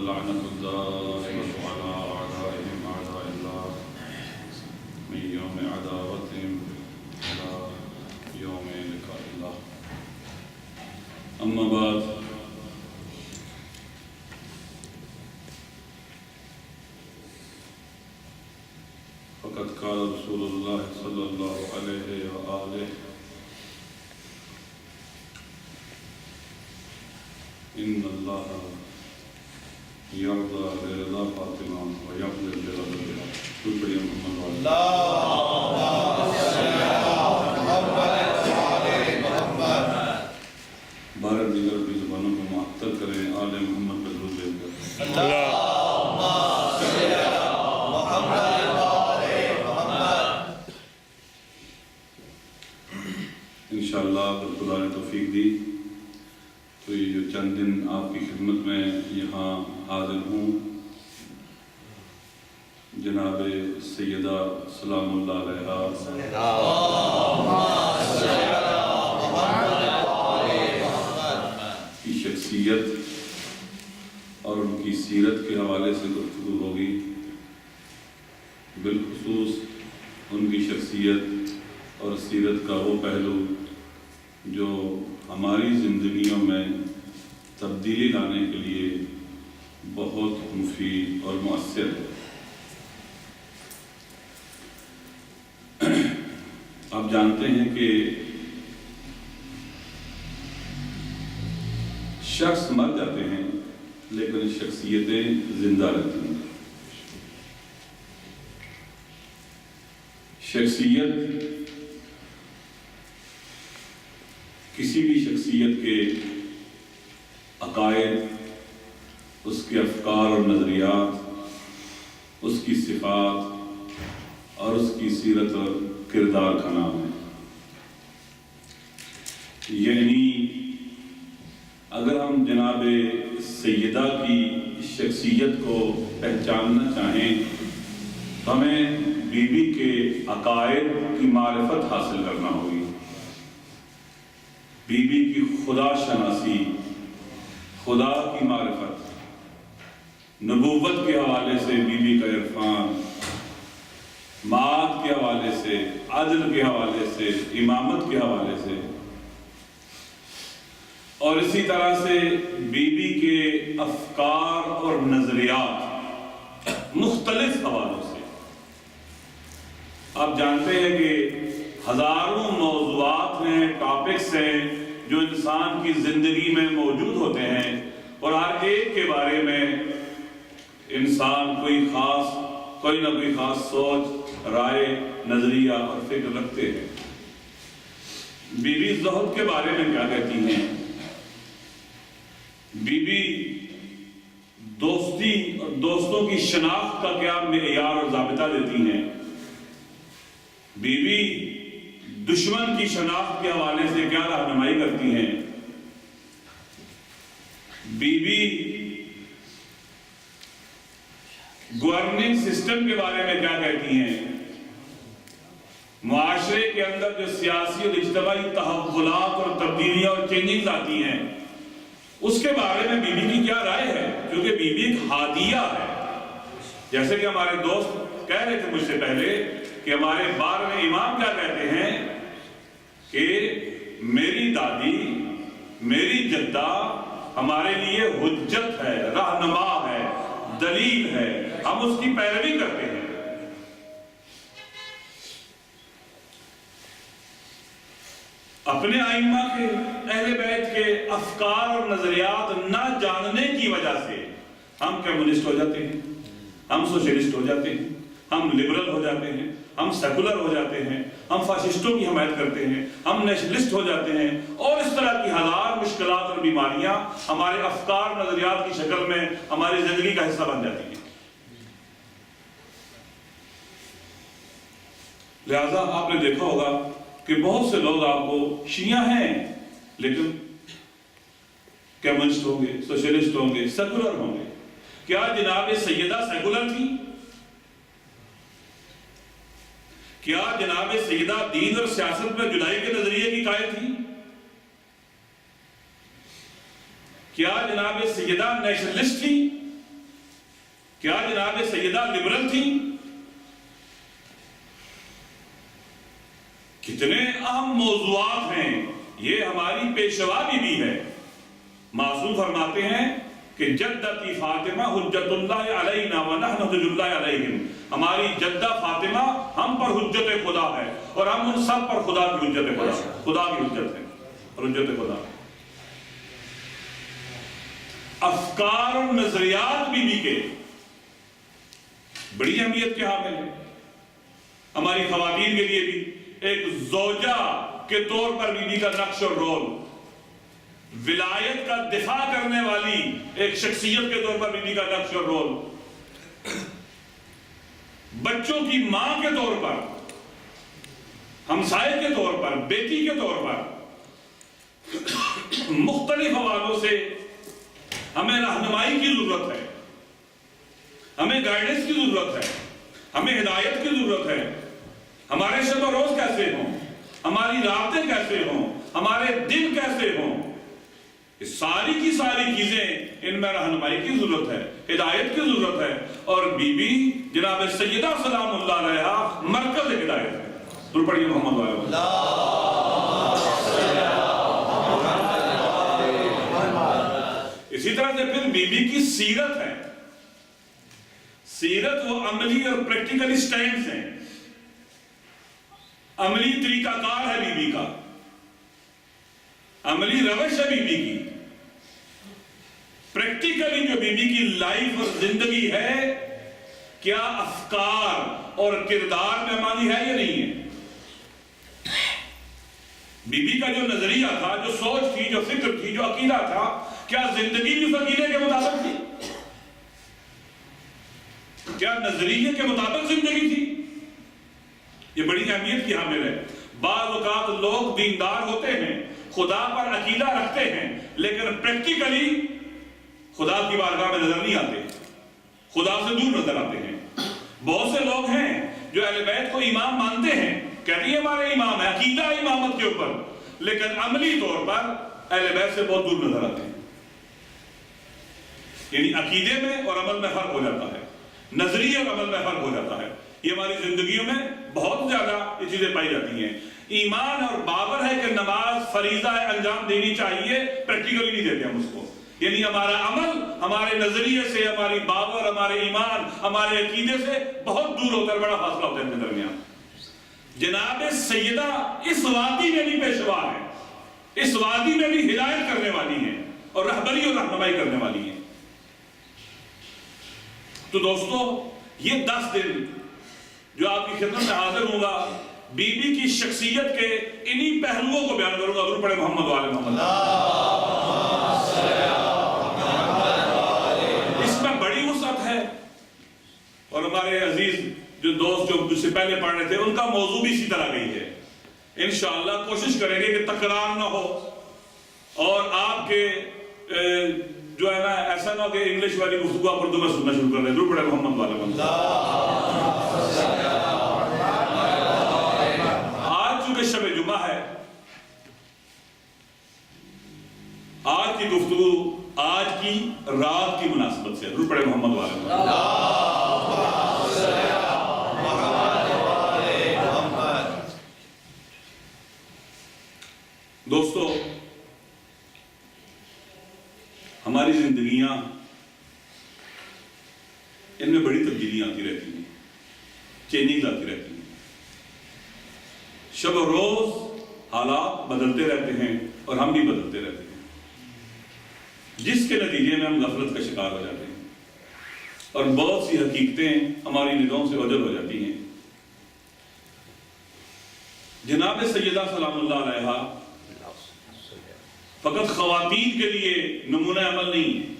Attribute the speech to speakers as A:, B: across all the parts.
A: واللعنة الدائمة على أعدائهم أعداء الله من يوم عداوتهم إلى يوم لقاء الله. أما بعد، فقد قال رسول الله صلى الله عليه وآله: إن الله يرضى برضا فاطمة ويغضب لغضبها. قل يا محمد بارہ دیگر کی زبانوں کو معطل کریں، آل محمد پر درود دے کر انشاءاللہ اگر خدا نے توفیق دی تو یہ جو چند دن آپ کی خدمت میں یہاں حاضر ہوں، جناب سیدہ سلام اللہ علیہا کی شخصیت اور ان کی سیرت کے حوالے سے گفتگو ہوگی، بالخصوص ان کی شخصیت اور سیرت کا وہ پہلو جو ہماری زندگیوں میں تبدیلی لانے کے لیے بہت مفید اور مؤثر ہے۔ آپ جانتے ہیں کہ شخص مر جاتے ہیں لیکن شخصیتیں زندہ رہتی ہیں۔ شخصیت کسی بھی شخصیت کے عقائد، اس کے افکار اور نظریات، اس کی صفات اور اس کی سیرت اور کردار کا نام ہے۔ یعنی اگر ہم جناب سیدہ کی شخصیت کو پہچاننا چاہیں تو ہمیں بی بی کے عقائد کی معرفت حاصل کرنا ہوگی، بی بی کی خدا شناسی، خدا کی معرفت، نبوت کے حوالے سے بی بی کا عرفان، معاد کے حوالے سے، عدل کے حوالے سے، امامت کے حوالے سے، اور اسی طرح سے بی بی کے افکار اور نظریات مختلف حوالوں سے۔ آپ جانتے ہیں کہ ہزاروں موضوعات ہیں، ٹاپکس ہیں جو انسان کی زندگی میں موجود ہوتے ہیں، اور ہر ایک کے بارے میں انسان کوئی نہ کوئی خاص سوچ، رائے، نظریہ اور فکر رکھتے ہیں۔ بی بی زہد کے بارے میں کیا کہتی ہیں؟ بی بی دوستی اور دوستوں کی شناخت کا کیا معیار اور ضابطہ دیتی ہیں؟ بی بی دشمن کی شناخت کے حوالے سے کیا رہنمائی کرتی ہیں؟ بی بی گورننگ سسٹم کے بارے میں کیا کہتی ہیں؟ معاشرے کے اندر جو سیاسی اور اجتماعی تحولات اور تبدیلیاں اور چینجنگز آتی ہیں اس کے بارے میں بی بی کی کیا رائے ہے؟ کیونکہ بی بی ایک ہادیہ ہے۔ جیسے کہ ہمارے دوست کہہ رہے تھے مجھ سے پہلے کہ ہمارے 12ویں امام کیا کہتے ہیں کہ میری دادی، میری جدہ ہمارے لیے حجت ہے، رہنما ہے، دلیل ہے، ہم اس کی پیروی کرتے ہیں۔ اپنے ائمہ کے، اہل بیت کے افکار اور نظریات نہ جاننے کی وجہ سے ہم کمیونسٹ ہو جاتے ہیں، ہم سوشلسٹ ہو جاتے ہیں، ہم لبرل ہو جاتے ہیں، ہم سیکولر ہو جاتے ہیں، ہم فاشسٹوں کی حمایت کرتے ہیں، ہم نیشنلسٹ ہو جاتے ہیں، اور اس طرح کی ہزار مشکلات اور بیماریاں ہمارے افکار نظریات کی شکل میں ہماری زندگی کا حصہ بن جاتی ہیں۔ لہذا آپ نے دیکھا ہوگا کہ بہت سے لوگ آپ کو شیعہ ہیں لیکن کمیونسٹ ہوں گے، سوشلسٹ ہوں گے، سیکولر ہوں گے۔ کیا جناب سیدہ سیکولر تھی؟ کیا جناب سیدہ دین اور سیاست میں جدائی کے نظریے کی قائل تھی؟ کیا جناب سیدہ نیشنلسٹ تھی؟ کیا جناب سیدہ لبرل تھی؟ کتنے اہم موضوعات ہیں، یہ ہماری پیشوا بھی ہے۔ معصوم فرماتے ہیں کہ جدتی فاطمہ حجت اللہ علینا ونحن حجت اللہ علیہم، ہماری جدہ فاطمہ ہم پر حجت خدا ہے اور ہم ان سب پر خدا کی حجت خدا، خدا کی حجت ہے اور حجت خدا۔ افکار اور نظریات بی کے بڑی اہمیت کے حامل ہیں۔ ہماری خواتین کے لیے بھی ایک زوجہ کے طور پر بی کا نقش اور رول، ولایت کا دفاع کرنے والی ایک شخصیت کے طور پر بی کا نقش اور رول، بچوں کی ماں کے طور پر، ہمسائے کے طور پر، بیٹی کے طور پر، مختلف حوالوں سے ہمیں رہنمائی کی ضرورت ہے، ہمیں گائیڈنس کی ضرورت ہے، ہمیں ہدایت کی ضرورت ہے۔ ہمارے شب و روز کیسے ہوں، ہماری رابطے کیسے ہوں، ہمارے دن کیسے ہوں، یہ ساری کی ساری چیزیں ان میں رہنمائی کی ضرورت ہے، ہدایت کی ضرورت ہے۔ اور بی بی جناب سیدہ سلام اللہ علیہا مرکز ہدایت ہے۔ درود پڑھیے محمد علیہ وسلم۔ اسی طرح سے پھر بی بی کی سیرت ہے، سیرت وہ عملی اور پریکٹیکلی سٹینڈز ہیں، عملی طریقہ کار ہے بی بی کا، عملی روش ہے بی بی کی، پریکٹیکلی جو بی بی کی لائف اور زندگی ہے، کیا افکار اور کردار میں مانی ہے یا نہیں ہے؟ بی بی کا جو نظریہ تھا، جو سوچ تھی، جو فکر تھی، جو عقیدہ تھا، کیا زندگی بھی اس عقیدے کے مطابق تھی؟ کیا نظریے کے مطابق زندگی تھی؟ یہ بڑی اہمیت کی حامل ہے۔ بعض اوقات لوگ دیندار ہوتے ہیں، خدا پر عقیدہ رکھتے ہیں، لیکن پریکٹیکلی خدا کی بارگاہ میں نظر نہیں آتے، خدا سے دور نظر آتے ہیں۔ بہت سے لوگ ہیں جو اہل بیت کو امام مانتے ہیں، کہتے ہیں ہمارے امام ہے، عقیدہ امامت کے اوپر، لیکن عملی طور پر اہل بیت سے بہت دور نظر آتے ہیں۔ یعنی عقیدے میں اور عمل میں فرق ہو جاتا ہے، نظریے اور عمل میں فرق ہو جاتا ہے۔ یہ ہماری زندگیوں میں بہت زیادہ یہ چیزیں پائی جاتی ہیں۔ ایمان اور باور ہے کہ نماز فریضہ ہے، انجام دینی چاہیے، پریکٹیکلی نہیں دیتے ہم اس کو۔ یعنی ہمارا عمل ہمارے نظریے سے، ہماری باور، ہمارے ایمان، ہمارے عقیدے سے بہت دور ہوتا ہے، بڑا فاصلہ ہوتا ہے ان کے درمیان۔ جناب سیدہ اس وادی میں بھی پیشوا ہے، اس وادی میں بھی ہدایت کرنے والی ہیں اور رہبری اور رہنمائی کرنے والی ہیں۔ تو دوستو، یہ 10 دن جو آپ کی خدمت میں حاضر ہوں گا، بی بی کی شخصیت کے انہی پہلوؤں کو بیان کروں گا۔ درود پڑھیں محمد وآل محمد۔ اس میں بڑی وسعت ہے، اور ہمارے عزیز جو دوست جو اس سے پہلے پڑھ رہے تھے، ان کا موضوع بھی اسی طرح گئی ہے۔ انشاءاللہ کوشش کریں گے کہ تکرار نہ ہو، اور آپ کے جو ہے نا ایسا نہ ہو کہ انگلش والی گفتگو آپ اردو میں سننا شروع کر دیں۔ درود پڑھیں محمد وآل محمد۔ آج چونکہ شب جمعہ ہے، آج کی گفتگو آج کی رات کی مناسبت سے، درود پڑھیں محمد وآل محمد۔ دوستو، ہماری زندگیاں ان میں بڑی تبدیلیاں آتی رہتی ہیں، چینجنگ آتی رہتی ہیں، شب و روز حالات بدلتے رہتے ہیں اور ہم بھی بدلتے رہتے ہیں، جس کے نتیجے میں ہم غفلت کا شکار ہو جاتے ہیں اور بہت سی حقیقتیں ہماری نگاہوں سے اوجھل ہو جاتی ہیں۔ جناب سیدہ سلام اللہ علیہا فقط خواتین کے لیے نمونہ عمل نہیں ہے،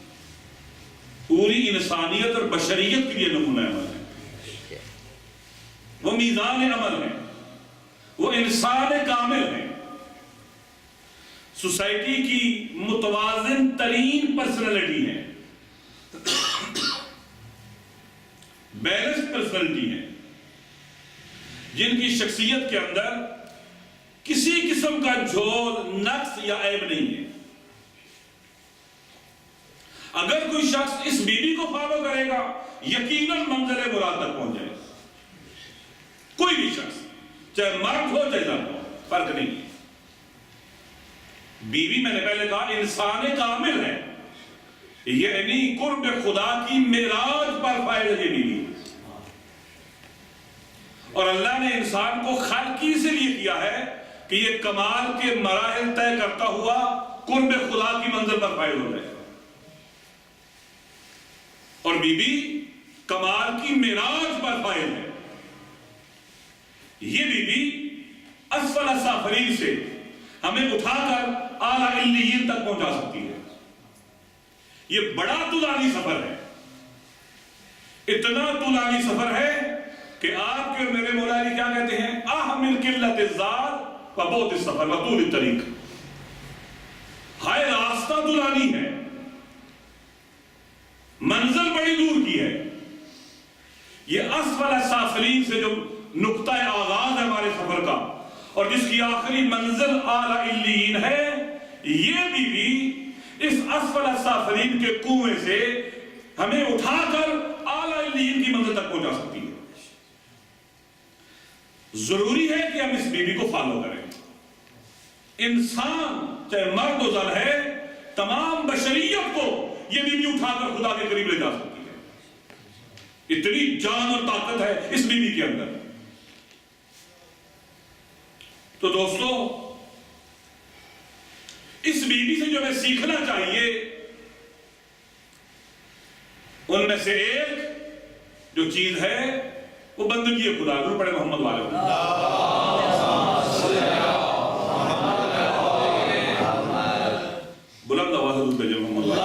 A: پوری انسانیت اور بشریت کے لیے نمونہ عمل ہے۔ وہ میزان عمل ہے، وہ انسان کامل ہے، سوسائٹی کی متوازن ترین پرسنالٹی ہے، بیلنس پرسنالٹی ہے، جن کی شخصیت کے اندر کسی قسم کا جھول، نقص یا عیب نہیں ہے۔ اگر کوئی شخص اس بیوی کو فالو کرے گا یقیناً منزل مراد تک پہنچ جائے گا. کوئی بھی شخص چاہے مرد ہو چاہے زن ہو فرق نہیں. بیوی میں نے پہلے کہا انسان کامل ہے، یعنی قرب خدا کی معراج پر فائز ہے یہ بیوی. اور اللہ نے انسان کو خلق اس لیے کیا ہے کہ یہ کمال کے مراحل طے کرتا ہوا قرب خدا کی منزل پر فائز ہو جائے. اور بیوی کمال کی معراج پر فائز ہے. یہ بیوی اسفل السافلین سے ہمیں اٹھا کر اعلیٰ علیین تک پہنچا سکتی ہے. یہ بڑا طولانی سفر ہے، اتنا طولانی سفر ہے کہ آپ کے اور میرے مولا علی کیا کہتے ہیں؟ احمل قلت الزاد و بعد السفر و طول الطریق. ہائے راستہ طولانی ہے، منزل بڑی دور کی ہے. یہ اسفل السافلین سے جو نقطہ آغاز ہے ہمارے سفر کا اور جس کی آخری منزل اعلیٰ علیین ہے، یہ بیوی اس اسفل السافلین کے کنویں سے ہمیں اٹھا کر اعلیٰ علیین کی منزل تک پہنچا سکتی ہے. ضروری ہے کہ ہم اس بیوی کو فالو کریں. انسان چاہے مرد و زن ہے، تمام بشریت کو یہ بیوی اٹھا کر خدا کے قریب لے جا سکتی ہے. اتنی جان اور طاقت ہے اس بیوی کے اندر. تو دوستو اس بیوی سے جو ہمیں سیکھنا چاہیے ان میں سے ایک جو چیز ہے وہ بندگی خدا. ضرور پڑھے محمد والے بلند آواز ضرور بھیجے محمد والے.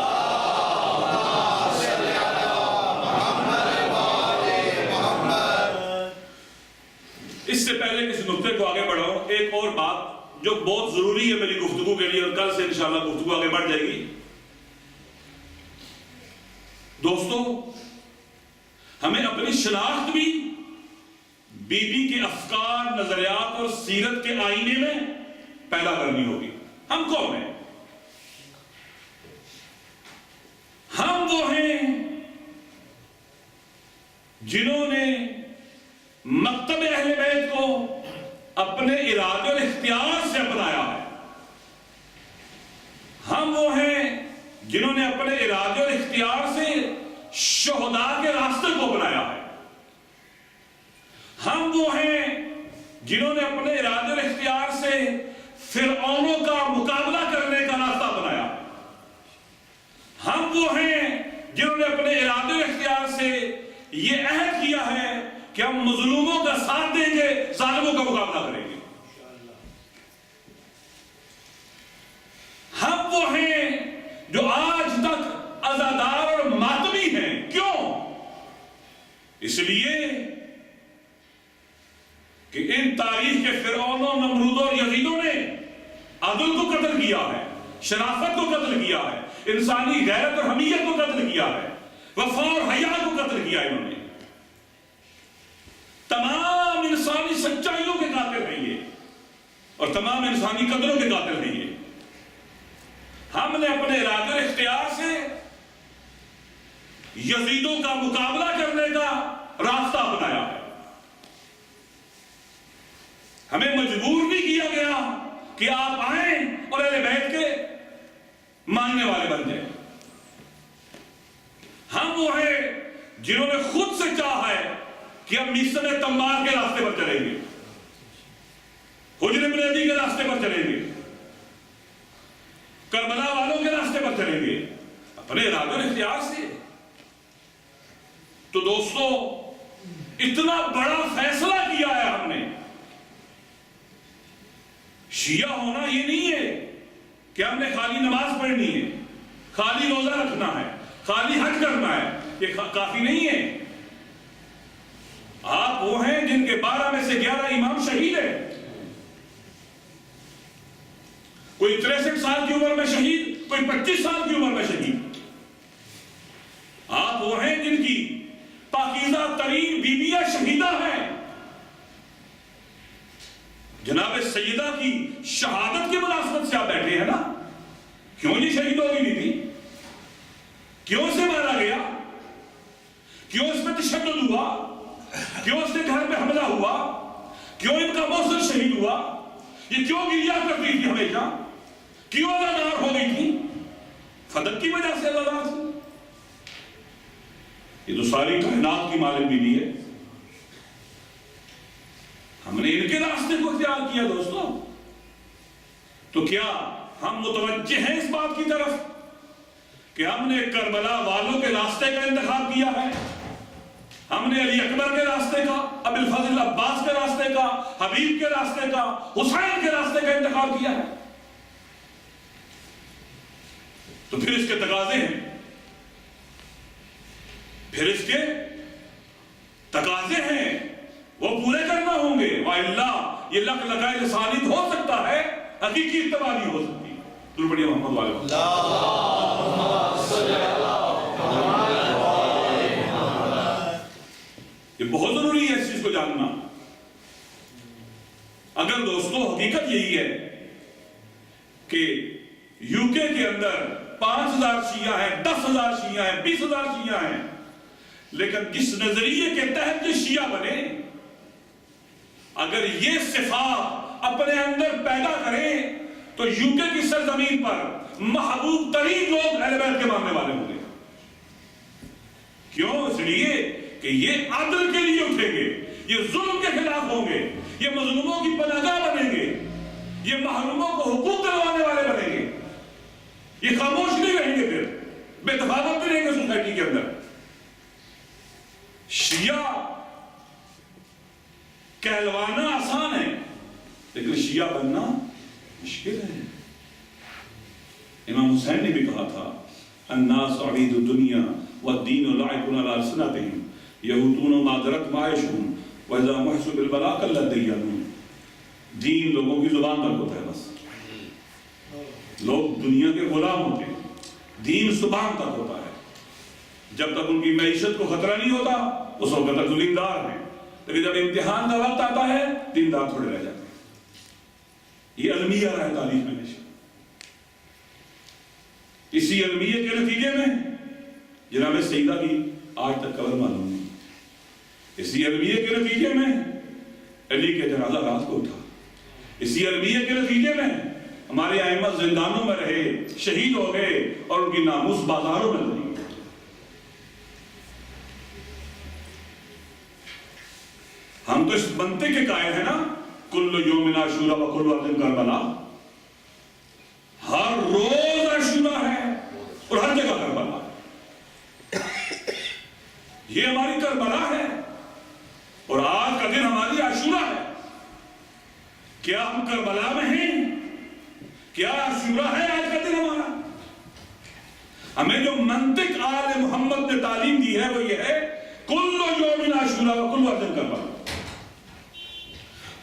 A: اس سے پہلے کسی نقطے کو آگے بڑھاؤں، ایک اور بات جو بہت ضروری ہے میری گفتگو کے لیے اور کل سے انشاءاللہ گفتگو آگے بڑھ جائے گی. دوستو ہمیں اپنی شناخت بھی بی بی کے افکار، نظریات اور سیرت کے آئینے میں پیدا کرنی ہوگی. ہم کون ہیں؟ ہم وہ ہیں جنہوں نے مکتب اہل بیت کو اپنے ارادے اور اختیار سے اپنایا ہے. ہم وہ ہیں جنہوں نے اپنے ارادے اور اختیار سے شہداء کے راستے کو اپنایا ہے. ہم وہ ہیں جنہوں نے اپنے ارادے اور اختیار سے فرعونوں کا مقابلہ کرنے کا راستہ اپنایا. ہم وہ ہیں جنہوں نے اپنے ارادے اور اختیار سے یہ عہد کیا ہے کہ ہم مظلوموں کا ساتھ دیں گے، ظالموں کا مقابلہ کریں گے. ہم وہ ہیں جو آج تک عزادار اور ماتمی ہیں. کیوں؟ اس لیے کہ ان تاریخ کے فرعونوں، نمرودوں اور یزیدوں نے عدل کو قتل کیا ہے، شرافت کو قتل کیا ہے، انسانی غیرت اور حمیت کو قتل کیا ہے، وفا اور حیا کو قتل کیا ہے. انہوں نے تمام انسانی سچائیوں کے قاتل ہیں یہ، اور تمام انسانی قدروں کے قاتل ہیں یہ. ہم نے اپنے ارادے اور اختیار سے یزیدوں کا مقابلہ کرنے کا راستہ اپنایا ہے. ہمیں مجبور نہیں کیا گیا کہ آپ آئیں اور اہل بیت کے ماننے والے بن جائیں. ہم وہ ہیں جنہوں نے خود سے چاہا ہے کہ ہم میثم تمار کے راستے پر چلیں گے، حجر بن عدی کے راستے پر چلیں گے، کربلا والوں کے راستے پر چلیں گے اپنے ارادے اور اختیار سے. تو دوستو اتنا بڑا فیصلہ کیا ہے ہم نے. شیعہ ہونا یہ نہیں ہے کہ ہم نے خالی نماز پڑھنی ہے، خالی روزہ رکھنا ہے، خالی حج کرنا ہے. یہ کافی نہیں ہے. آپ وہ ہیں جن کے 12 میں سے 11 امام شہید ہیں. کوئی 63 سال کی عمر میں شہید، کوئی 25 سال کی عمر میں شہید. آپ وہ ہیں جن کی پاکیزہ ترین بیویاں شہیدہ ہیں. جناب سیدہ کی شہادت کی مناسبت سے آپ بیٹھے ہیں نا. کیوں یہ شہید ہوگی بیوی؟ کیوں اسے مارا گیا؟ کیوں اس پہ تشدد ہوا؟ کیوں اس کے گھر پہ حملہ ہوا؟ کیوں ان کا محسن شہید ہوا؟ یہ کیوں گریا کرتی تھی ہمیشہ؟ کیوں ادادار ہو گئی تھی؟ فدق کی وجہ سے ادادار تھی۔ یہ تو ساری کائنات کی مالک بیوی ہے۔ ہم نے ان کے راستے کو اختیار کیا دوستو، تو کیا ہم متوجہ ہیں اس بات کی طرف کہ ہم نے کربلا والوں کے راستے کا انتخاب کیا ہے؟ ہم نے علی اکبر کے راستے کا، ابی الفضل عباس کے راستے کا، حبیب کے راستے کا، حسین کے راستے کا انتخاب کیا ہے؟ تو پھر اس کے تقاضے ہیں، پھر اس کے تقاضے ہیں، وہ پورے کرنا ہوں گے۔ وَإِلَّا یہ لک لگائے لسانیت ہو سکتا ہے، حقیقی اتباع نہیں ہو سکتی۔ درود پڑھیے محمد والے یہ بہت ضروری ہے اس چیز کو جاننا۔ اگر دوستو حقیقت یہی ہے کہ UK کے اندر 5000 شیعہ ہیں، 10,000 شیعہ ہیں، 20,000 شیعہ ہیں، لیکن کس نظریے کے تحت یہ شیعہ بنے؟ اگر یہ صفات اپنے اندر پیدا کریں تو UK کی سرزمین پر محبوب ترین لوگ اہل بیت کے ماننے والے ہوں گے۔ کیوں؟ اس لیے کہ یہ عدل کے لیے اٹھیں گے، یہ ظلم کے خلاف ہوں گے، یہ مظلوموں کی پناہگاہ بنیں گے، یہ محروموں کو حقوق دلوانے والے بنیں گے، یہ خاموش نہیں رہیں گے، پھر بے تفاوت نہیں رہیں گے سوسائٹی کے اندر۔ شیعہ کہلوانا آسان ہے لیکن شیعہ بننا مشکل ہے۔ امام حسین نے بھی کہا تھا الناس عبید الدنیا والدین لعب علی السنتہم یہودون معذرت معاشہم واذا محسوب بالبلاء قلت دیانہم۔ دین لوگوں کی زبان تک ہوتا ہے، بس لوگ دنیا کے غلام ہوتے ہیں، دین زبان تک ہوتا ہے۔ جب تک ان کی معیشت کو خطرہ نہیں ہوتا اس وقت تک دیندار ہیں، لیکن جب امتحان کا وقت آتا ہے دیندار تھوڑے رہ جاتے ہیں۔ یہ المیہ رہا ہے تاریخ میں ہمیشہ۔ اسی المیہ کے نتیجے میں جناب سیدہ کی آج تک قبر معلوم نہیں۔ اسی المیہ کے نتیجے میں علی کے جنازہ رات کو اٹھا۔ اسی المیہ کے نتیجے میں ہمارے ائمہ زندانوں میں رہے، شہید ہو گئے اور ان کی ناموس بازاروں میں رہی۔ ہم تو اس بنتے کے قائل ہیں نا، کل یوم عاشورا و کل وقت کربلا، ہر روز عاشورا ہے اور ہر جگہ کربلا ہے۔ یہ ہماری کربلا ہے اور آج کا دن ہماری عاشورا ہے۔ کیا ہم کربلا میں ہیں؟ کیا عاشورا ہے آج کا دن ہمارا؟ ہمیں جو منطق آل محمد نے تعلیم دی ہے وہ یہ ہے کل یوم عاشورا و کل وقت کربلا۔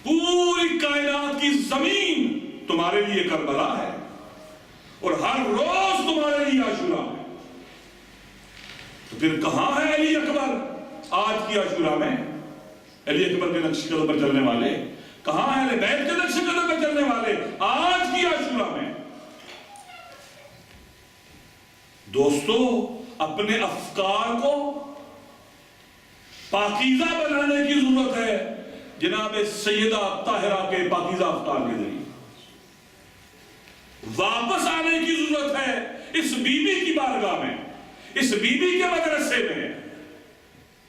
A: پوری کائنات کی زمین تمہارے لیے کربلا ہے اور ہر روز تمہارے لیے عاشورا ہے۔ تو پھر کہاں ہے علی اکبر آج کی عاشورا میں؟ علی اکبر کے نقش قدم پر چلنے والے کہاں ہیں؟ اہل بیت کے نقش قدم پر چلنے والے آج کی عاشورا میں؟ دوستو اپنے افکار کو پاکیزہ بنانے کی ضرورت ہے جناب سیدہ طاہرہ کے پاکیزہ افکار کے ذریعے۔ واپس آنے کی ضرورت ہے اس بی بی کی بارگاہ میں، اس بی بی کے مدرسے میں،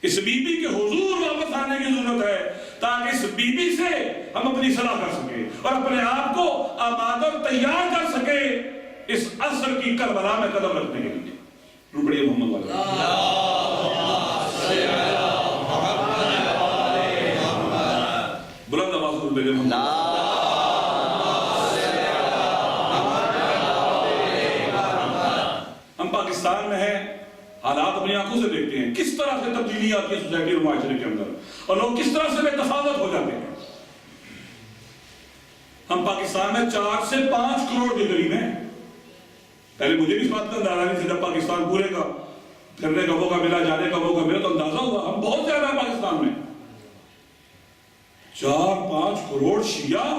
A: اس بی بی کے حضور واپس آنے کی ضرورت ہے تاکہ اس بی بی سے ہم اپنی صلاح کر سکیں اور اپنے آپ کو آمادہ اور تیار کر سکیں اس عصر کی کربلا میں قدم رکھنے کے لیے۔ روپڑیے محمد بلند آواز سے بولے محمد۔ ہم پاکستان میں ہیں، حالات اپنی آنکھوں سے دیکھتے ہیں کس طرح سے تبدیلی آتی ہے سوسائٹی اور معاشرے کے اندر اور لوگ کس طرح سے بے تفاوت ہو جاتے ہیں۔ ہم پاکستان میں 4 سے 5 کروڑ کے قریب ہیں۔ پہلے مجھے بھی اس بات کا اندازہ نہیں تھا، جب پاکستان پورے کا پھرنے کا موقع ملا، جانے کا موقع ملا تو اندازہ ہوا ہم بہت زیادہ ہیں پاکستان میں۔ 4-5 کروڑ شیعہ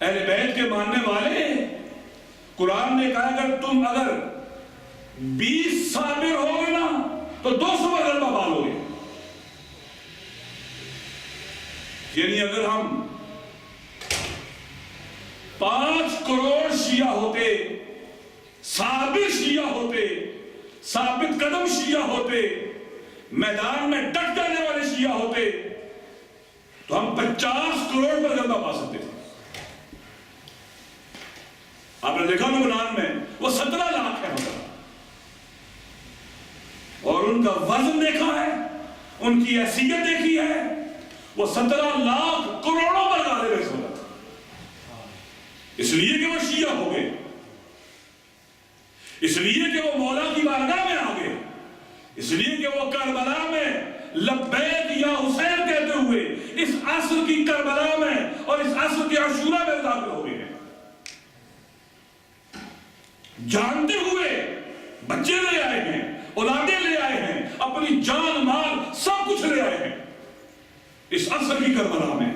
A: اہل بیت کے ماننے والے۔ قرآن نے کہا اگر 20 صابر ہو گئے نا تو 200 پر غلبہ پالو گے. یعنی اگر ہم 5 کروڑ شیعہ ہوتے، صابر شیعہ ہوتے، ثابت قدم شیعہ ہوتے، میدان میں ڈٹ جانے والے شیعہ ہوتے، تو ہم 50 کروڑ پر غلبہ پا سکتے تھے. آپ نے دیکھا لبنان میں وہ 17 لاکھ ہے ہوتا، اور ان کا وزن دیکھا ہے، ان کی حیثیت دیکھی ہے، وہ 17 لاکھ کروڑوں پر غالب ہے ہوتا، اس لیے کہ وہ شیعہ ہو گئے، اس لیے کہ وہ مولا کی بارگاہ میں آ گئے، اس لیے کہ وہ کربلا میں لبیک یا حسین کہتے ہوئے اس عصر کی کربلا میں اور اس عصر کی عاشورہ میں داخل ہو گئے ہیں، جانتے ہوئے بچے لے آئے ہیں، اولادیں لے آئے ہیں، اپنی جان مال سب کچھ لے آئے ہیں اس عصر کی کربلا میں.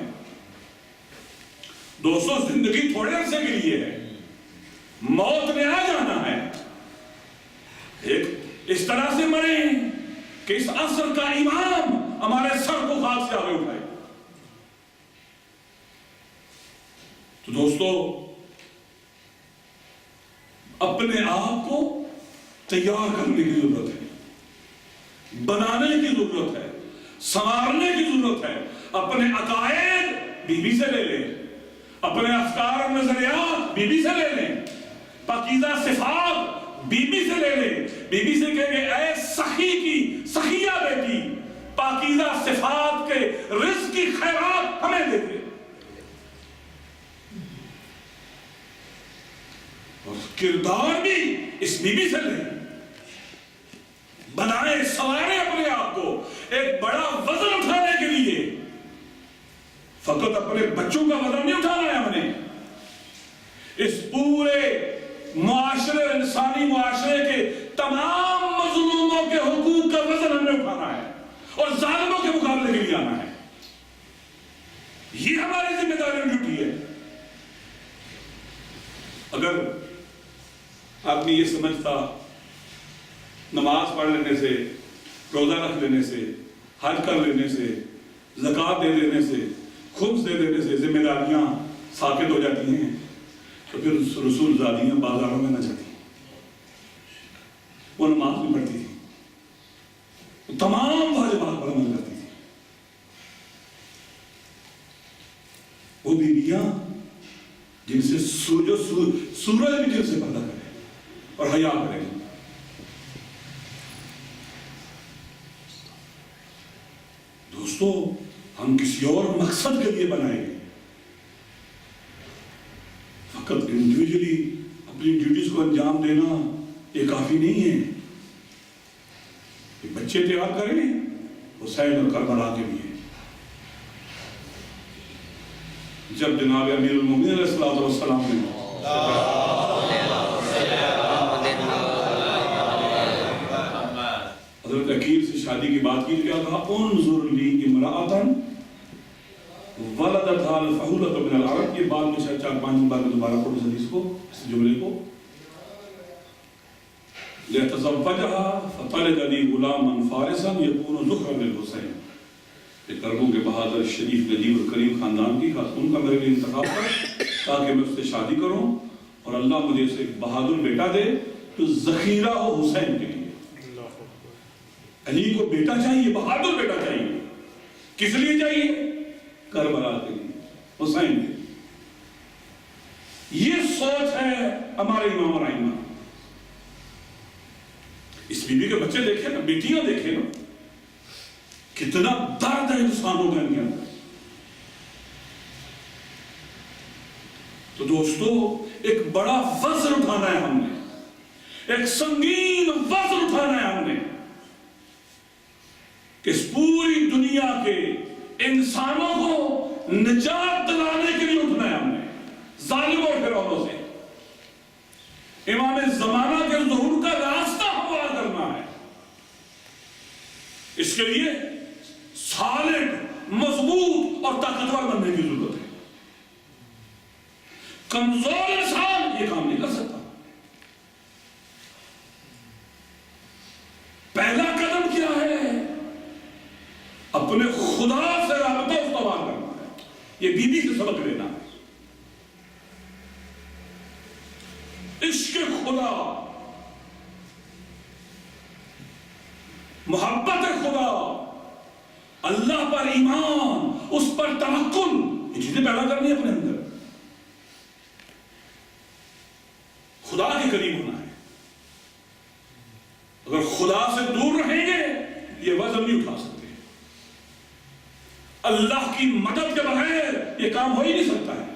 A: دوستو زندگی تھوڑے عرصے کے لیے ہے، موت نے آ جانا ہے. ایک اس طرح سے مریں کہ اس عصر کا امام ہمارے سر کو خاک سے آگے اٹھائے. تو دوستو اپنے آپ کو تیار کرنے کی ضرورت ہے، بنانے کی ضرورت ہے، سنوارنے کی ضرورت ہے. اپنے عقائد بی بی سے لے لیں، اپنے افکار اور نظریات بی بی سے لے لیں، پاکیزہ صفات بی بی سے لے لیں. بی بی سے کہیں گے اے سخی کی سخیہ بیٹی، پاکیزہ صفات کے رزق کی خیرات ہمیں دے دے. اور کردار بھی اس بی بی سے لیں، بنائیں سواریں اپنے آپ کو ایک بڑا وزن اٹھانے کے لیے. فقط اپنے بچوں کا وزن نہیں اٹھانا ہے ہم نے، اس پورے معاشرے، انسانی معاشرے کے تمام مظلوموں کے حقوق کا وزن ہم نے اٹھانا ہے اور ظالموں کے مقابلے کے لیے آنا ہے. یہ ہماری ذمہ داری اور ڈیوٹی ہے. اگر آدمی یہ سمجھتا نماز پڑھ لینے سے، روزہ رکھ لینے سے، حج کر لینے سے، زکوٰۃ دے دینے سے، خمس دے دینے سے ذمہ داریاں ساقط ہو جاتی ہیں، تو پھر رسول زادیاں بازاروں میں نہ جاتی. وہ نماز بھی پڑھتی تھی، وہ تمام واجبات پر عمل کرتی تھی. وہ بیویاں جن سے سورج بھی جن سے پردہ کرے اور حیا کرے. دوستو ہم کسی اور مقصد کے لیے بنائے گئے، فقط انڈیویجلی اپنی ڈیوٹیز کو انجام دینا یہ کافی نہیں ہے. بچے تیار کریں حسین اور کربلا کے لیے. جب جناب امیر المومنین علیہ السلام نے حضرت عقیل سے شادی کی بات کی، کیا کہا؟ انظر لی امرأتن ولدتھا الفحولۃ من العرب. یہ بات میں شاید 4-5 بار میں دوبارہ پڑھوں اس حدیث کو، اس جملے کو. لِيَتَزَوَّجَهَا فَطَلِدَ لِي غُلَامًا فَارِسًا يَكُونُ ذُخْرًا لِلْحُسَيْنِ. کہ عربوں کے بہادر شریف نجیب اور کریم خاندان کی خاتون کا میرے لیے انتخاب کر تاکہ میں اس سے شادی کروں اور اللہ مجھے اسے ایک بہادر بیٹا دے تو ذخیرہ ہو حسین کے لیے. علی کو بیٹا چاہیے، بہادر بیٹا چاہیے. کس لیے چاہیے؟ کربلا کے لیے، حسین کے لیے. یہ سوچ ہے ہمارے امام اور ائمہ. اس بی بی کے بچے دیکھیں نا، بیٹیاں دیکھیں نا، کتنا درد ہے انسانوں کے اندر. تو دوستو ایک بڑا وزن اٹھانا ہے ہم نے، ایک سنگین وزن اٹھانا ہے ہم نے کہ اس پوری دنیا کے انسانوں کو نجات دلانے کے لیے اٹھنا ہے ہم نے ظالموں اور فرعونوں سے. امام زمانہ کے ظہور کا راستہ ہموار کرنا ہے. اس کے لیے سالڈ، مضبوط اور طاقتور بننے کی ضرورت ہے. کمزور انسان یہ کام نہیں کر سکتا. یہ بی بی سے سبق لینا ہے. عشق خدا، محبت خدا، اللہ پر ایمان، اس پر توکل، یہ چیزیں پیدا کرنی ہے اپنے اندر. خدا کے قریب ہونا ہے. اگر خدا سے دور رہیں گے یہ وزن نہیں اٹھا سکتے. اللہ کی مدد کے بغیر یہ کام ہو ہی نہیں سکتا ہے.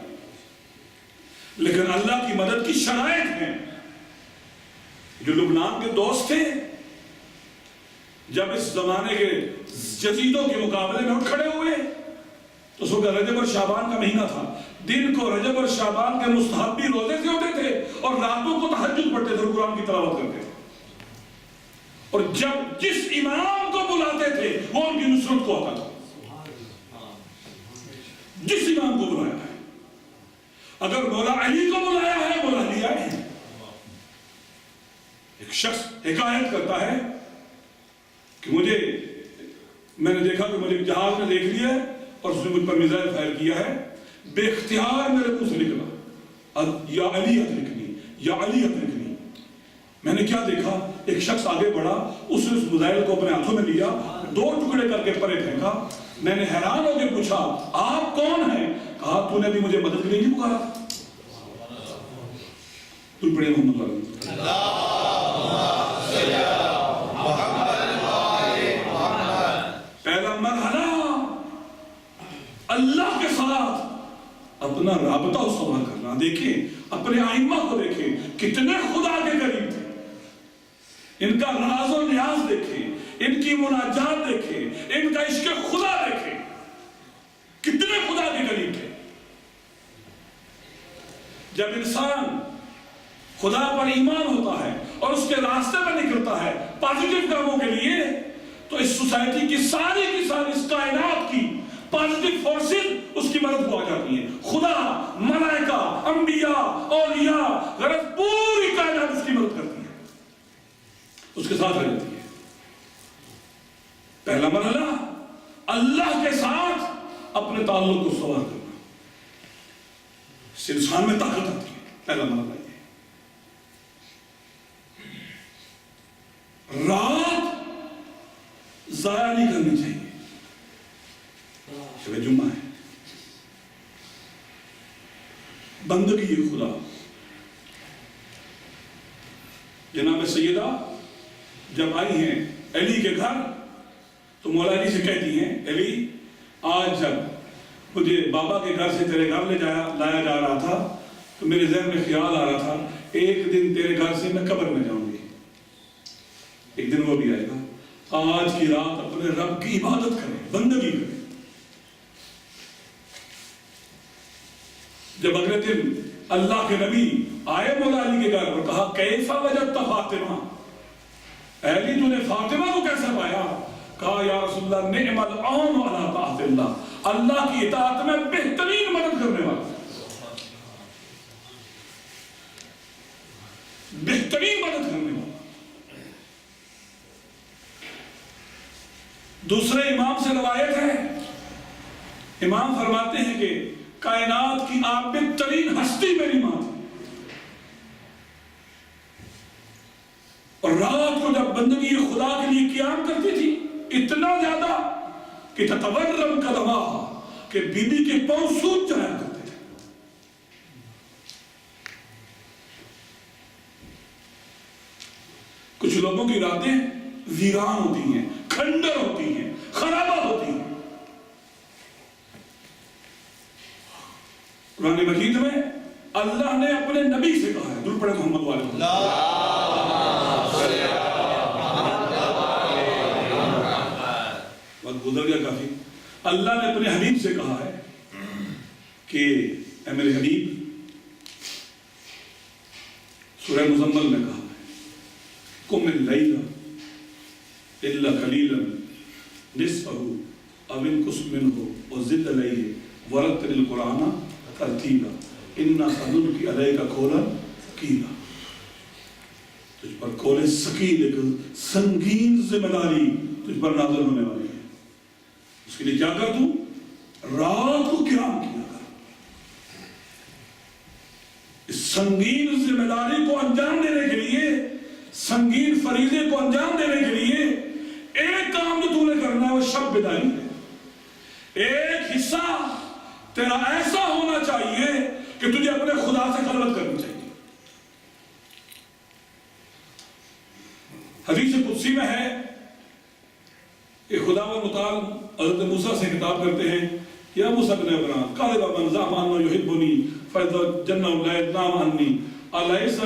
A: لیکن اللہ کی مدد کی شرائط ہیں. جو لبنان کے دوست تھے جب اس زمانے کے جزیدوں کے مقابلے میں اٹھ کھڑے ہوئے تو اس وقت رجب اور شعبان کا مہینہ تھا. دن کو رجب اور شعبان کے مستحبی روزے سے ہوتے تھے اور راتوں کو تہجد پڑھتے تھے اور قرآن کی تلاوت کرتے تھے. اور جب جس امام کو بلاتے تھے وہ ان کی نصرت کو آتا تھا. جس امام کو بلایا ہے، اگر مولا علی کو بلایا ہے مولا علی آئے ہیں. ایک شخص حکایت کرتا ہے کہ میں نے دیکھا کہ مجھے جہاز نے دیکھ لیا ہے اور اس نے مجھ پر میزائل فائر کیا ہے. بے اختیار میرے منہ سے نکلا یا علی ادرکنی، یا علی ادرکنی. میں نے کیا دیکھا، ایک شخص آگے بڑھا، اس نے اس میزائل کو اپنے ہاتھوں میں لیا، 2 ٹکڑے کر کے پرے پھینکا. میں نے حیران ہو کے پوچھا آپ کون ہیں؟ کہا تو نے بھی مجھے مدد کے لیے نہیں پکارا. تو پڑھے محمد پہلا مرحلہ اللہ کے ساتھ اپنا رابطہ استوار کرنا. دیکھیں اپنے ائمہ کو دیکھیں کتنے خدا کے قریب تھے. ان کا راز و نیاز دیکھیں، ان کی مناجات دیکھیں، ان کا عشق خدا دیکھیں، کتنے خدا کے قریب تھے. جب انسان خدا پر ایمان ہوتا ہے اور اس کے راستے پر نکلتا ہے پازیٹیو کاموں کے لیے، تو اس سوسائٹی کی ساری اس کائنات کی پازیٹیو فورسز اس کی مدد کو آ جاتی ہیں. خدا، ملائکہ، انبیاء، اولیاء، غرض پوری کائنات اس کی مدد کرتی ہے، اس کے ساتھ رہ جاتی ہے. پہلا مرحلہ اللہ کے ساتھ اپنے تعلق کو استوار کرنا. اس سے انسان میں طاقت آتی ہے. پہلا مرحلہ یہ. رات ضائع نہیں کرنی چاہیے. شب جمعہ ہے، بندگی خدا. جناب سیدہ جب آئی ہیں علی کے گھر تو مولا علی سے کہتی ہیں علی آج جب مجھے بابا کے گھر سے تیرے گھر لایا جا رہا تھا تو میرے ذہن میں خیال آ رہا تھا ایک دن تیرے گھر سے میں قبر میں جاؤں گی. ایک دن وہ بھی آئے گا. آج کی رات اپنے رب کی عبادت کریں، بندگی کریں. جب اگلے دن اللہ کے نبی آئے مولا علی کے گھر اور کہا کیسا وجدت فاطمہ، علی تو نے فاطمہ کو کیسا پایا؟ کہا یا رسول اللہ نعم العون علی طاعت اللہ، اللہ کی اطاعت میں بہترین مدد کرنے والا، بہترین مدد کرنے والا. دوسرے امام سے روایت ہے، امام فرماتے ہیں کہ کائنات کی عابد ترین ہستی میری ماں تھی، اور رات کو جب بندگی خدا کے لیے قیام کرتی تھی اتنا زیادہ کہ تتورم قدمہا، کہ بی بی کے پاؤں سوج جایا کرتے تھے. کچھ لوگوں کی راتیں ویران ہوتی ہیں، کھنڈر ہوتی ہیں، خرابہ ہوتی ہیں. قرآن مجید میں اللہ نے اپنے نبی سے کہا ہے، درود پڑھیں محمد والے وقت گزر گیا کافی. اللہ نے اپنے حبیب سے کہا ہے کہ اے میرے حبیب، سورہ مزمل میں کہا ہے قم اللیل الا قلیلا نصفہ او انقص منہ وزد علیہ ورتل القرآن ترتیلا انا سنلقی علیک قولا ثقیلا. تجھ پر قول ثقیل، ایک سنگین ذمہ داری تجھ پر نازل ہونے والی ہے. اس کے لیے کیا کر دوں؟ رات کو قیام کیا،
B: سنگین ذمہ داری کو انجام دینے کے لیے، سنگین فریضے کو انجام دینے کے لیے ایک کام جو تو نے کرنا ہے وہ شب بدائی ہے۔ ایک حصہ تیرا ایسا ہونا چاہیے کہ تجھے اپنے خدا سے خلوت کرنی چاہیے۔ حدیث قدسی میں ہے کہ خدا و متعال حضرت موسیٰ سے خطاب کرتے ہیں، یا موسیٰ بن عمران قال من زعم انه يحبني فاذا جن لا ينام عني اليس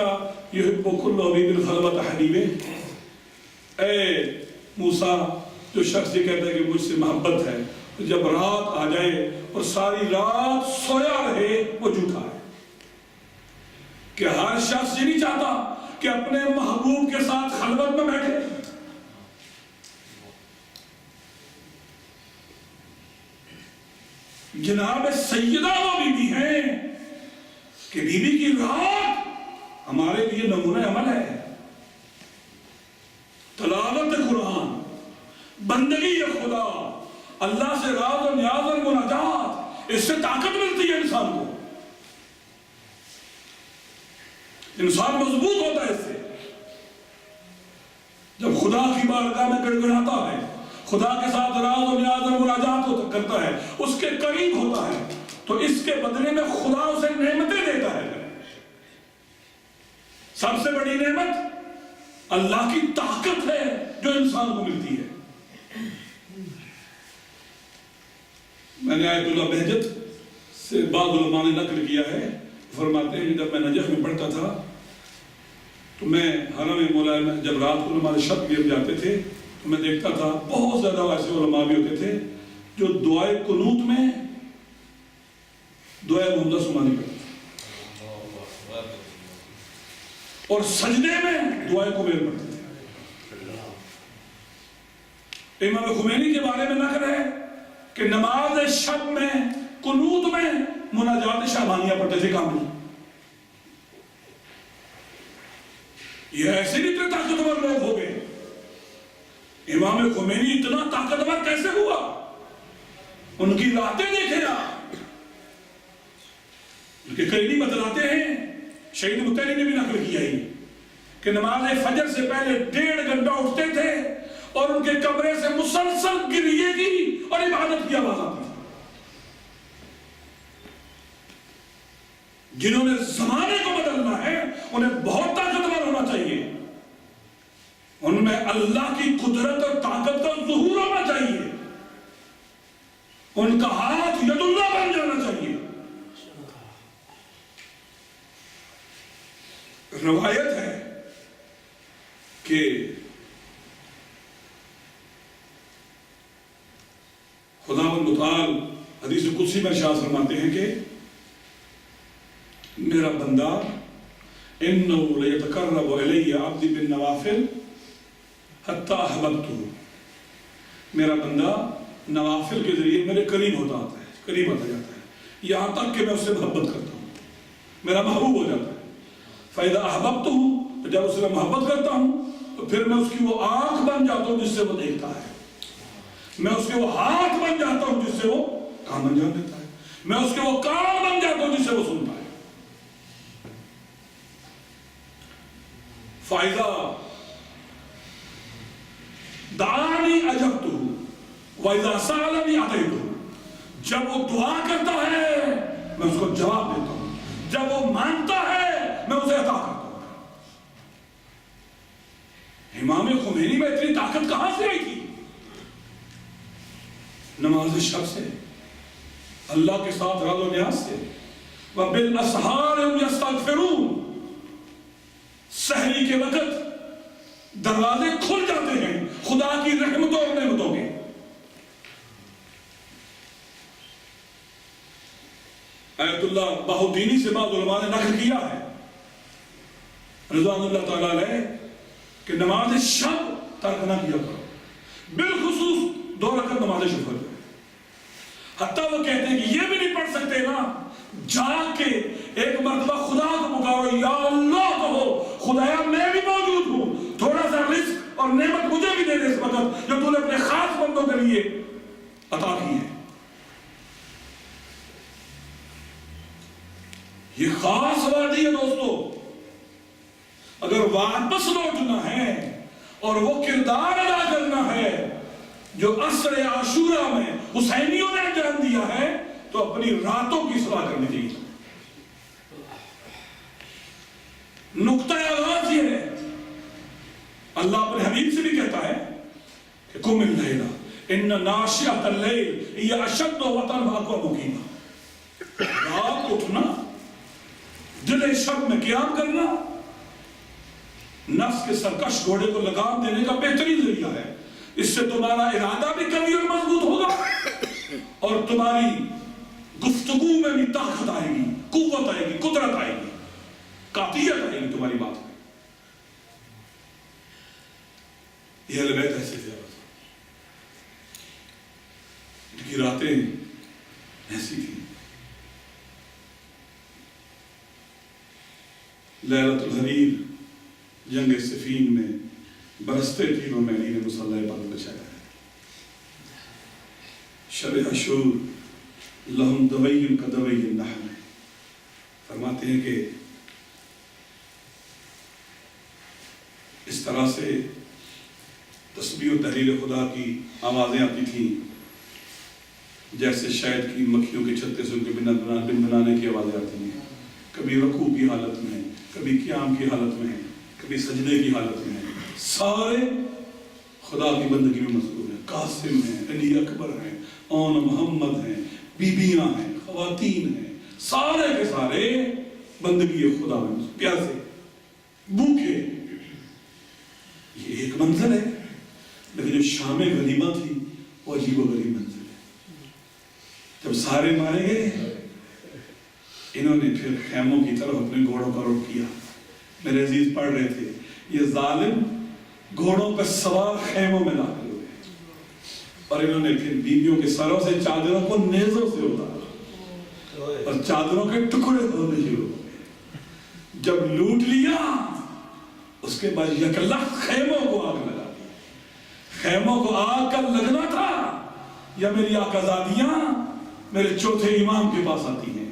B: يحب كل ابي بالخلوه حبيبه۔ اے موسیٰ، جو شخص یہ کہتا ہے کہ مجھ سے محبت ہے، تو جب رات آ جائے اور ساری رات سویا رہے، وہ جھوٹا ہے۔ کہ ہر شخص یہ نہیں چاہتا کہ اپنے محبوب کے ساتھ خلوت میں بیٹھے۔ جناب سیدہ وہ بی بی ہیں کہ بی بی کی رات ہمارے لیے نمونہ عمل ہے۔ تلاوت قرآن، بندگی خدا، اللہ سے راز و نیاز اور مناجات، اس سے طاقت ملتی ہے انسان کو، انسان مضبوط ہوتا ہے اس سے۔ جب خدا کی بارگاہ میں گڑگڑاتا ہے، خدا کے ساتھ راز و نیاز اور مناجات کرتا ہے، اس کے قریب ہوتا ہے، تو اس کے بدلے میں خدا اسے نعمتیں دیتا ہے۔ سب سے بڑی نعمت اللہ کی طاقت ہے جو انسان کو ملتی ہے۔ میں نے آیت اللہ بہجت سے بعض علماء نے نقل کیا ہے، فرماتے ہیں جب میں نجف میں پڑھتا تھا تو میں حرم مولا میں جب رات کو ہمارے شب گر جاتے تھے تو میں دیکھتا تھا بہت زیادہ ایسے علماء بھی ہوتے تھے جو دعائے قنوت میں دعائے محمدہ سمانی کرتے تھے اور سجدے میں دعائے قبیل پڑھتے تھے۔ امام خمینی کے بارے میں نقل ہے کہ نماز شب میں قنوت میں مناجات شعبانیہ پڑھتے تھے کامل۔ یہ ایسے بھی اتنے طاقتور لوگ ہو گئے۔ امام خمینی اتنا طاقتور کیسے ہوا؟ ان کی راتیں دیکھیں آپ، ان کے قریبی بتلاتے ہیں، شہید متحری نے بھی نقل کیا ہی کہ نماز فجر سے پہلے 1.5 گھنٹہ اٹھتے تھے اور ان کے کمرے سے مسلسل گریے کی اور عبادت کی آواز آتی تھی۔ جنہوں نے زمانے کو بدلنا ہے انہیں بہت طاقتور ہونا چاہیے، ان میں اللہ کی قدرت اور طاقت کا ظہور ہونا چاہیے، ان کا ہاتھ ید اللہ بن جانا چاہیے۔ روایت ہے کہ خداوند متعال حدیث قدسی میں ارشاد فرماتے ہیں کہ میرا بندہ انه لیتقرب الی عبدی بالنوافل حتی احببتہ، میرا بندہ نوافل کے ذریعے میرے قریب ہوتا آتا ہے، قریب آتا جاتا ہے، یہاں تک کہ میں اس سے محبت کرتا ہوں، میرا محبوب ہو جاتا ہے۔ فَإِذَا أَحْبَبْتُهُ، جب اس سے محبت کرتا ہوں تو پھر میں اس کی وہ آنکھ بن جاتا ہوں جس سے وہ دیکھتا ہے، میں اس کے وہ ہاتھ بن جاتا ہوں جس سے وہ کام انجام دیتا ہے، میں اس کے وہ کان بن جاتا ہوں جس سے وہ سنتا ہے۔ فَإِذَا دعانی اجبتہ وَإِذَا سَأَلَنِي أَعْطَيْتُهُ، جب وہ دعا کرتا ہے میں اس کو جواب دیتا ہوں، جب وہ مانگتا ہے میں اسے عطا کرتا ہوں۔ امام خمینی میں اتنی طاقت کہاں سے آئی تھی؟ نماز شب سے، اللہ کے ساتھ راز و نیاز سے۔ وَبِالْأَسْحَارِ هُمْ يَسْتَغْفِرُونَ، سحری کے وقت دروازے کھل جاتے ہیں خدا کی رحمتوں اور نعمتوں کے۔ آیت اللہ بہودینی سے بعض علماء نے نقل کیا ہے رضوان اللہ تعالیٰ علیہ کہ نماز شب ترک نہ کیا کرو، بالخصوص 2 رکعت نماز شب ہے۔ حتیٰ وہ کہتے ہیں کہ یہ بھی نہیں پڑھ سکتے نا، جا کے ایک مرتبہ خدا کو پکارو، یا اللہ کہو، خدایا میں بھی موجود ہوں، تھوڑا سا رزق اور نعمت مجھے بھی دے دے اس وقت جو تو نے اپنے خاص بندوں کے لیے عطا کی ہے۔ یہ خاص وادی ہے دوستو. اگر واپس لوٹنا ہے اور وہ کردار ادا کرنا ہے جو عصر عاشورہ میں حسینیوں نے انجام دیا ہے تو اپنی راتوں کی اصلاح کرنی چاہیے. نقطہ آغاز یہ ہے. اللہ اپنے حبیب سے بھی کہتا ہے کہ قم اللیل ان ناشئۃ اللیل ہی اشد وطئا واقوم قیلا. رات اٹھنا، دل شب میں قیام کرنا نفس کے سرکش گھوڑے کو لگام دینے کا بہترین ذریعہ ہے. اس سے تمہارا ارادہ بھی قوی اور مضبوط ہوگا اور تمہاری گفتگو میں بھی طاقت آئے گی، قوت آئے گی، قدرت آئے گی، قاطعیت آئے گی تمہاری بات میں. یہ اہل بیت ایسے تھے. ان کی راتیں ایسی تھیں. لیلۃ الحریر جنگ صفین میں برستے تینوں میں علی نے مصلی پر بچھایا ہے. شب عاشور لہم دوی کدوی النحل. فرماتے ہیں کہ اس طرح سے تسبیح و تحلیل خدا کی آوازیں آتی تھیں جیسے شاید کی مکھیوں کے چھتے سے ان کے بن بنانے کی آوازیں آتی ہیں. کبھی رکوع کی حالت میں، کبھی قیام کی حالت میں، کبھی سجدے کی حالت میں. سارے خدا کی بندگی میں مشغول ہیں. قاسم ہیں، علی اکبر ہیں، اون محمد ہیں، بیبیاں ہیں، خواتین ہیں، سارے کے سارے بندگی خدا میں پیاسے بھوکے. یہ ایک منزل ہے. لیکن جو شام غریبہ تھی وہ عجیب و غریب منزل ہے. جب سارے مارے گئے انہوں نے پھر خیموں کی طرف اپنے گھوڑوں کا رخ کیا. میرے عزیز پڑھ رہے تھے یہ ظالم گھوڑوں پہ سوار خیموں میں داخل ہوئے اور انہوں نے پھر بیویوں کے سروں سے چادروں کو نیزوں سے اتارا اور چادروں کے ٹکڑے ہونے شروع ہو گئے. جب لوٹ لیا اس کے بعد یکلخت خیموں کو آگ لگا دی. خیموں کو آگ کا لگنا تھا یا میری آقازادیاں میرے چوتھے امام کے پاس آتی ہیں.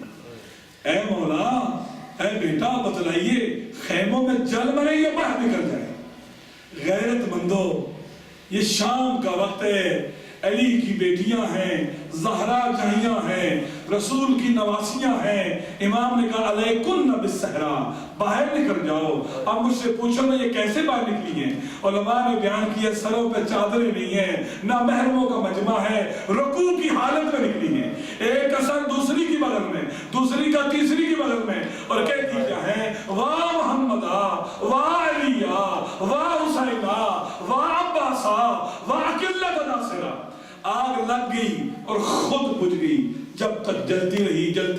B: اے مولا، اے بیٹا بتلائیے خیموں میں جل مرے یا باہر نکل جائے. غیرت مندو، یہ شام کا وقت ہے. علی کی بیٹیاں ہیں، زہرا جہیاں ہیں، رسول کی نواسیاں ہیں. امام نے کہا علیکن بالصحرا، باہر نکل جاؤ. اب مجھ سے پوچھو نا یہ کیسے باہر نکلی ہیں؟ علماء نے بیان کیا سروں پہ چادریں نہیں ہیں، نہ محرموں کا مجمع ہے، رکوع کی حالت میں نکلی ہیں. ایک اثر دوسری کی بغل میں، دوسری کا تیسری کی بغل میں، اور کہتی کیا ہے؟ واہ محمدہ، واہ علیہ، واہ حسینہ، واہ عباسہ، واہ قلت ناصرہ. آگ لگ گئی اور خود بجھ گئی. جب تک جلتی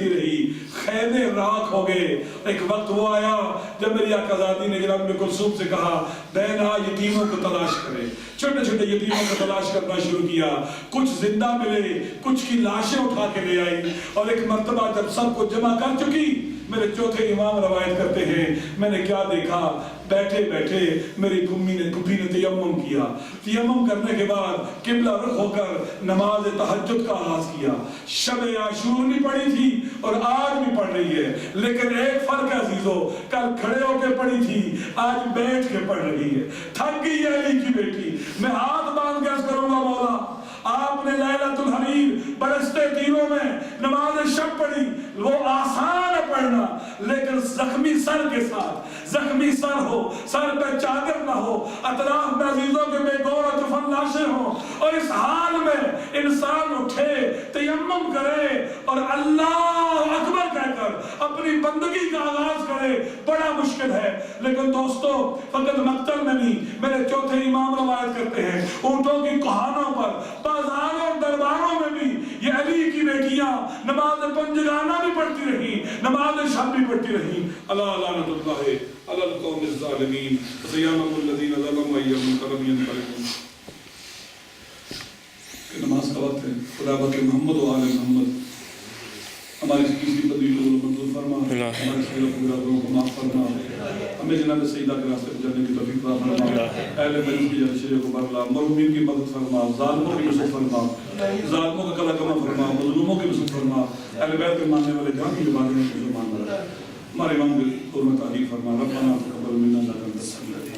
B: رہی خیمے راکھ ہو گئے. ایک وقت وہ آیا جب میری آقازادی نے جناب ام کلثوم سے کہا بہنا یتیموں کو تلاش کرے. چھوٹے چھوٹے یتیموں کو تلاش کرنا شروع کیا. کچھ زندہ ملے، کچھ کی لاشیں اٹھا کے لے آئی. اور ایک مرتبہ جب سب کو جمع کر چکی، میرے چوتھے امام روایت کرتے ہیں میں نے کیا دیکھا، بیٹھے بیٹھے میری پھوپھی نے تیمم کیا. تیمم کرنے کے بعد قبلہ رخ ہو کر نماز تہجد کا آغاز کیا. شب عاشور بھی پڑھی تھی اور آج بھی پڑھ رہی ہے، لیکن ایک فرق ہے عزیزو، کل کھڑے ہو کے پڑھی تھی، آج بیٹھ کے پڑھ رہی ہے. تھک گئی ہے علی کی بیٹی. میں ہاتھ باندھ کے عرض کروں گا مولا، آپ نے لیلۃ الحریر برستے تینوں میں نماز شب پڑھی. وہ آسان ہے پڑھنا، لیکن زخمی سر کے ساتھ، زخمی سر ہو، سر پہ چادر نہ ہو، اطراف میں عزیزوں کے بے گور و دفن لاشیں ہوں، اور اس حال میں انسان اٹھے، تیمم کرے اور اللہ اکبر کہہ کر اپنی بندگی کا آغاز کرے، بڑا مشکل ہے. لیکن دوستو فقط مقتل میں نہیں، میرے چوتھے امام روایت کرتے ہیں اونٹوں کی کوہانوں پر، بازاروں درباروں میں بھی یہ علی کی بیٹیاں نماز پنجگانہ بھی پڑھتی رہی، نماز شب بھی پڑھتی رہی. اللہ لعنت اللہ علی القوم الظالمین. سیامم الذین ظلموا ایہم کرم ینقلبون. کہ نماز کا وقت ہے. خدا بک محمد و آل محمد ہماری کسی تدبیر کو منظور فرما، ہمارے سیروں کو گناہوں کو معاف فرما، ہمیں جناب سیدہ کے راستے پر چلنے کی توفیق عطا فرما. اہل بیت کی جانشینوں کو بخلا، مرحومین کی مدد فرما، ظالموں کی نصرت فرما، ظالموں کا قلع کما فرما، مظلوموں کی نصرت فرما. اہل بیت کے ماننے والے جان کی عبادت میں مسلمان بنا. ہمارے امام کو تعریف فرما ربنا